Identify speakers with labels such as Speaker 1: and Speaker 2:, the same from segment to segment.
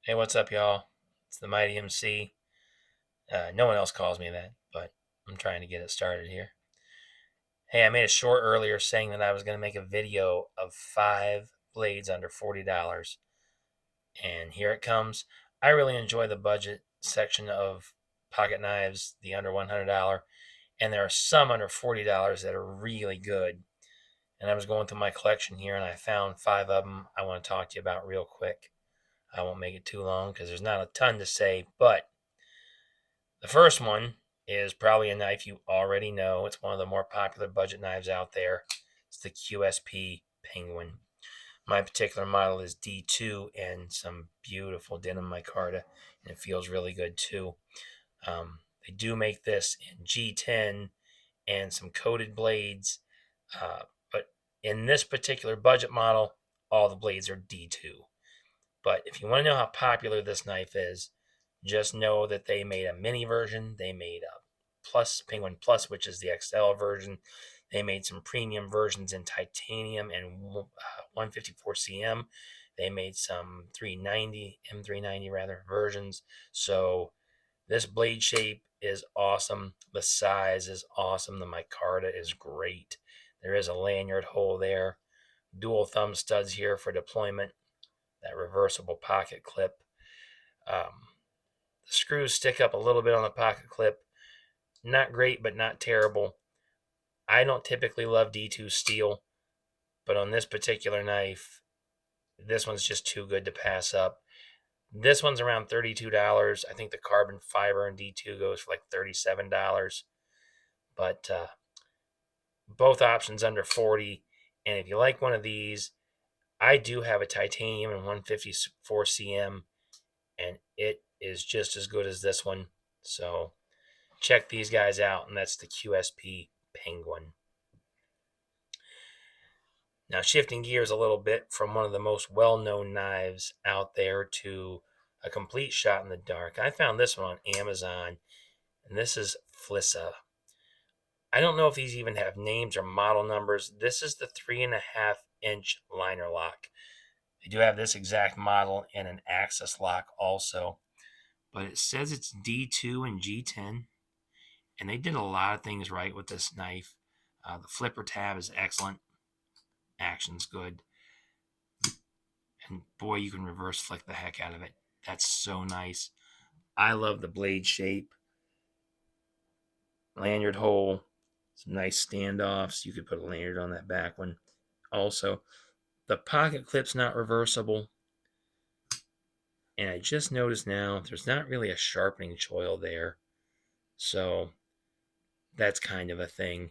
Speaker 1: Hey, what's up, y'all? It's the Mighty MC. No one else calls me that, but I'm trying to get it started here. Hey, I made a short earlier saying that I was going to make a video of 5 blades under $40, and here it comes. I really enjoy the budget section of pocket knives, the under $100, and there are some under $40 that are really good. And I was going through my collection here, and I found 5 of them I want to talk to you about real quick. I won't make it too long because there's not a ton to say, but the first one is probably a knife you already know. It's one of the more popular budget knives out there. It's the QSP Penguin. My particular model is D2 and some beautiful denim micarta, and it feels really good too. They do make this in G10 and some coated blades, but in this particular budget model, all the blades are D2. But if you want to know how popular this knife is, just know that they made a mini version. They made a Plus Penguin Plus, which is the XL version. They made some premium versions in titanium and 154 cm. They made some 390 M390 rather versions. So this blade shape is awesome. The size is awesome. The micarta is great. There is a lanyard hole there. Dual thumb studs here for deployment. That reversible pocket clip. The screws stick up a little bit on the pocket clip. Not great, but not terrible. I don't typically love D2 steel, but on this particular knife, this one's just too good to pass up. This one's around $32. I think the carbon fiber in D2 goes for like $37. But both options under 40. And if you like one of these, I do have a titanium and 154 cm, and it is just as good as this one. So check these guys out, and that's the QSP Penguin. Now, shifting gears a little bit from one of the most well-known knives out there to a complete shot in the dark, I found this one on Amazon, and this is Flissa. I don't know if these even have names or model numbers. This is the 3.5-inch liner lock. They do have this exact model and an axis lock also, but it says it's D2 and G10, and they did a lot of things right with this knife. The flipper tab is excellent. Action's good. And boy, you can reverse flick the heck out of it. That's so nice. I love the blade shape. Lanyard hole. Some nice standoffs. You could put a lanyard on that back one. Also, the pocket clip's not reversible. And I just noticed now there's not really a sharpening choil there. So that's kind of a thing.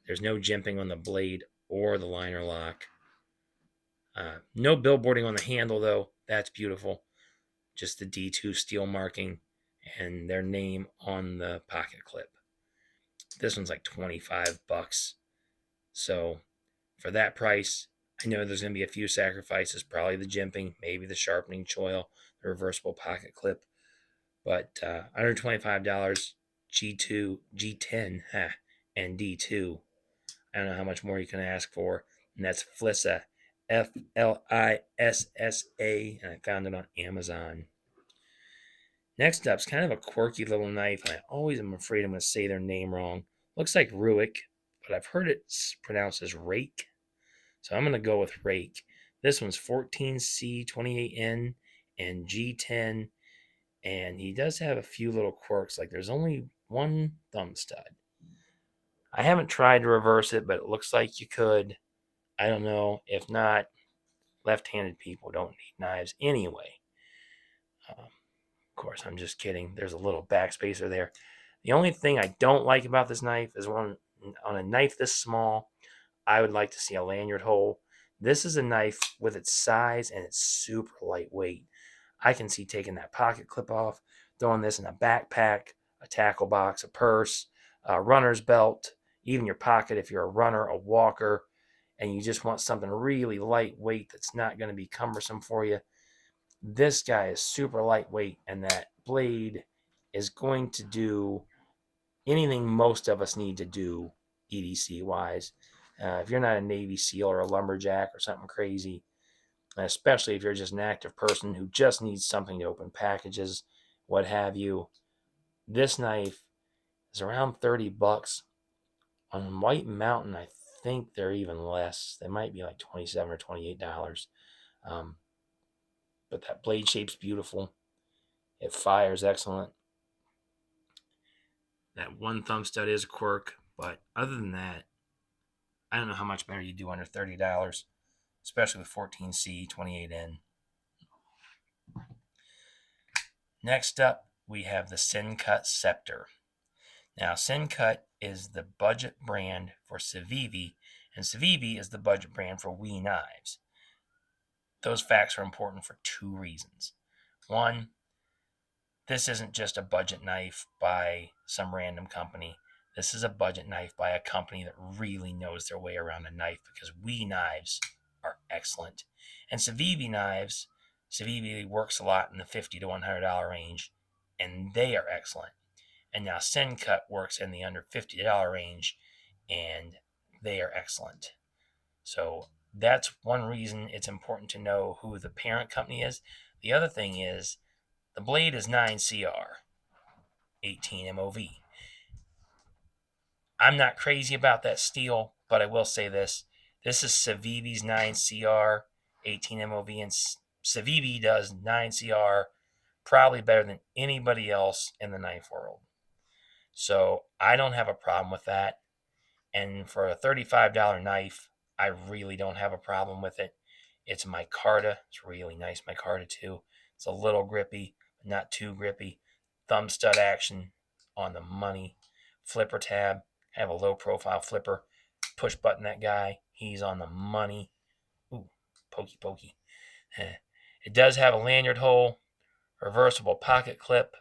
Speaker 1: There's no jimping on the blade or the liner lock. No billboarding on the handle, though. That's beautiful. Just the D2 steel marking and their name on the pocket clip. This one's like $25. So for that price, I know there's going to be a few sacrifices, probably the jimping, maybe the sharpening choil, the reversible pocket clip. But under $25, G2, G10, and D2. I don't know how much more you can ask for. And that's Flissa, Flissa, and I found it on Amazon. Next up is kind of a quirky little knife, and I always am afraid I'm going to say their name wrong. Looks like Ruike, but I've heard it's pronounced as Rake. So I'm going to go with Rake. This one's 14C28N and G10, and he does have a few little quirks. Like there's only one thumb stud. I haven't tried to reverse it, but it looks like you could. I don't know. If not, left-handed people don't need knives anyway. Of course, I'm just kidding. There's a little backspacer there. The only thing I don't like about this knife is on a knife this small, I would like to see a lanyard hole. This is a knife with its size and it's super lightweight. I can see taking that pocket clip off, throwing this in a backpack, a tackle box, a purse, a runner's belt, even your pocket if you're a runner, a walker, and you just want something really lightweight that's not going to be cumbersome for you. This guy is super lightweight, and that blade is going to do anything most of us need to do EDC wise. If you're not a Navy SEAL or a lumberjack or something crazy, And especially if you're just an active person who just needs something to open packages, what have you. This knife is around 30 bucks. On White Mountain, I think they're even less. They might be like $27 or $28. But that blade shape's beautiful. It fires excellent. That one thumb stud is a quirk, but other than that, I don't know how much better you do under $30, especially with 14C 28N. Next up, we have the Sencut Scepter. Now, Sencut is the budget brand for Civivi, and Civivi is the budget brand for WE knives. Those facts are important for two reasons. One, this isn't just a budget knife by some random company. This is a budget knife by a company that really knows their way around a knife, because WE knives are excellent. And Civivi works a lot in the $50 to $100 range, and they are excellent. And now Sencut works in the under $50 range, and they are excellent. So that's one reason it's important to know who the parent company is. The other thing is the blade is 9CR, 18 MOV. I'm not crazy about that steel, but I will say this. This is Civivi's 9CR, 18 MOV, and Civivi does 9CR probably better than anybody else in the knife world. So I don't have a problem with that. And for a $35 knife, I really don't have a problem with it. It's micarta. It's really nice micarta too. It's a little grippy, but not too grippy. Thumb stud action on the money. Flipper tab. I have a low profile flipper. Push button that guy. He's on the money. Ooh, pokey. It does have a lanyard hole. Reversible pocket clip.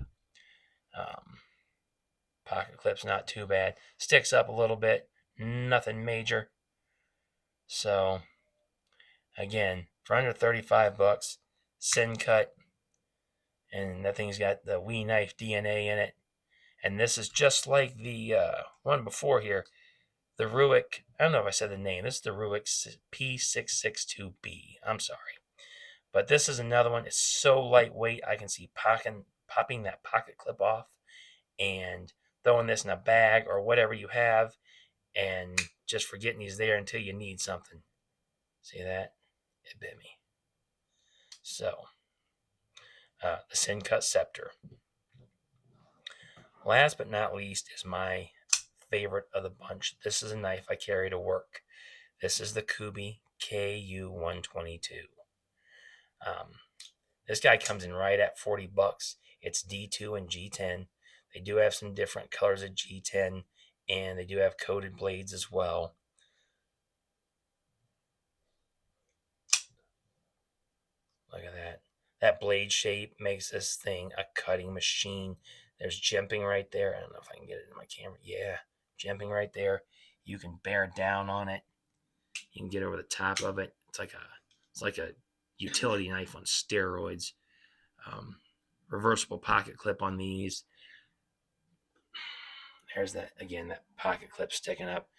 Speaker 1: Pocket clip's not too bad. Sticks up a little bit. Nothing major. So, again, for under 35 bucks, Sencut, and that thing's got the WE knife DNA in it. And this is just like the one before here, the Ruike. I don't know if I said the name. This is the Ruike P662B. I'm sorry. But this is another one. It's so lightweight, I can see popping that pocket clip off and throwing this in a bag or whatever you have, and just forgetting he's there until you need something. See that? It bit me. So, the Sencut Scepter. Last but not least is my favorite of the bunch. This is a knife I carry to work. This is the Kubey KU-122. This guy comes in right at 40 bucks. It's D2 and G10. They do have some different colors of G10, and they do have coated blades as well. Look at that. That blade shape makes this thing a cutting machine. There's jimping right there. I don't know if I can get it in my camera. Yeah, jimping right there. You can bear down on it. You can get over the top of it. It's like a utility knife on steroids. Reversible pocket clip on these. There's that again, that pocket clip sticking up.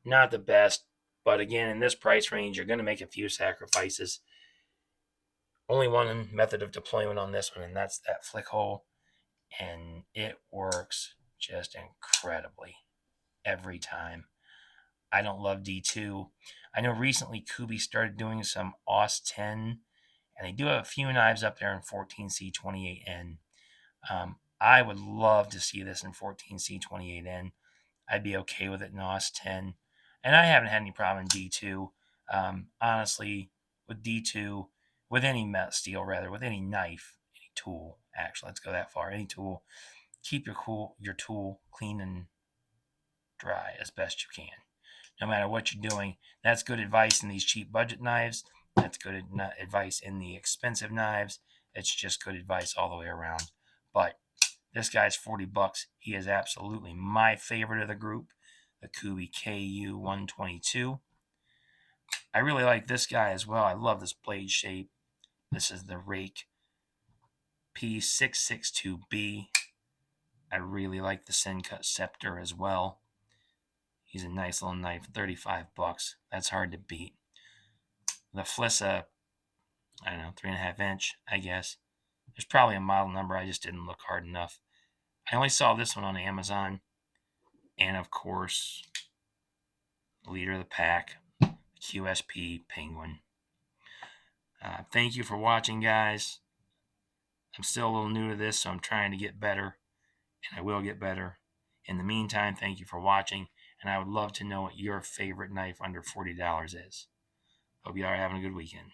Speaker 1: Not the best, but again, in this price range, you're going to make a few sacrifices. Only one method of deployment on this one, and that's that flick hole, and it works just incredibly every time. I don't love D2. I know recently Kubey started doing some AUS 10, and they do have a few knives up there in 14C 28N. I would love to see this in 14C 28N. I'd be okay with it in AUS 10, and I haven't had any problem in D2. Honestly, with D2, with any steel, with any knife, any tool, actually, let's go that far, any tool, keep your tool clean and dry as best you can, no matter what you're doing. That's good advice in these cheap budget knives. That's good advice in the expensive knives. It's just good advice all the way around. But this guy's 40 bucks. He is absolutely my favorite of the group, the Kubey KU-122. I really like this guy as well. I love this blade shape. This is the Rake P662B. I really like the Sencut Scepter as well. He's a nice little knife, 35 bucks. That's hard to beat. The Flissa I don't know, 3.5 inch, I guess. There's probably a model number. I just didn't look hard enough. I only saw this one on Amazon. And of course, leader of the pack, QSP Penguin. Thank you for watching, guys. I'm still a little new to this, so I'm trying to get better, and I will get better. In the meantime, thank you for watching, and I would love to know what your favorite knife under $40 is. Hope you are having a good weekend.